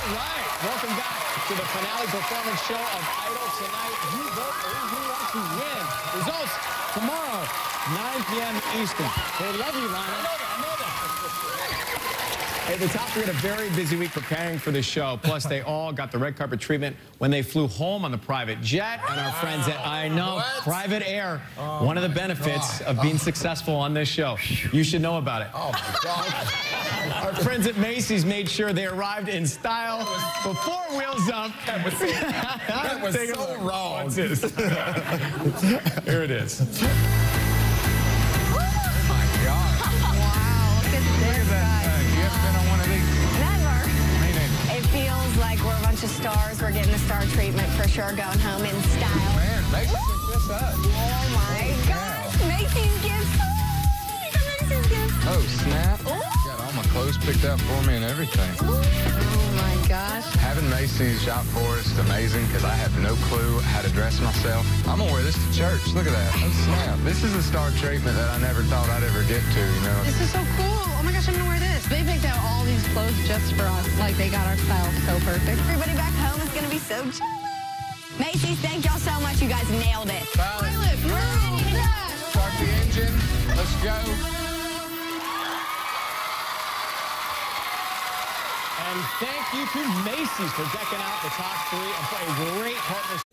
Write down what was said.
right. Welcome back to the finale performance show of Idol. Tonight, you vote for who you want to win. Results tomorrow, 9 p.m. Eastern. They love you, Lana. I know that. Hey, the top three had a very busy week preparing for the show. Plus, they all got the red carpet treatment when they flew home on the private jet. And our friends at, I know, Private Air, one of the benefits of being successful on this show. You should know about it. Oh, my God. Our friends at Macy's made sure they arrived in style before Wheels Up. That was so wrong. What's this? Here it is. Stars, we're getting the star treatment for sure, going home in style. Man, Macy's picked this up. Oh my gosh, Macy's gifts. Macy's gifts. Oh, snap. Got all my clothes picked out for me and everything. Oh my gosh. Having Macy's shop for us is amazing because I have no clue how to dress myself. I'm going to wear this to church. Look at that. Oh, snap. This is a star treatment that I never thought I'd ever get to, you know. This is so cool. Oh my gosh, I'm going to wear this. They picked out all these clothes just for us. Like, they got our style so perfect. Everybody back home is going to be so jealous. Macy's, thank y'all so much. You guys nailed it. Pilot, start the engine. Let's go. And thank you to Macy's for decking out the top three and for a great partnership.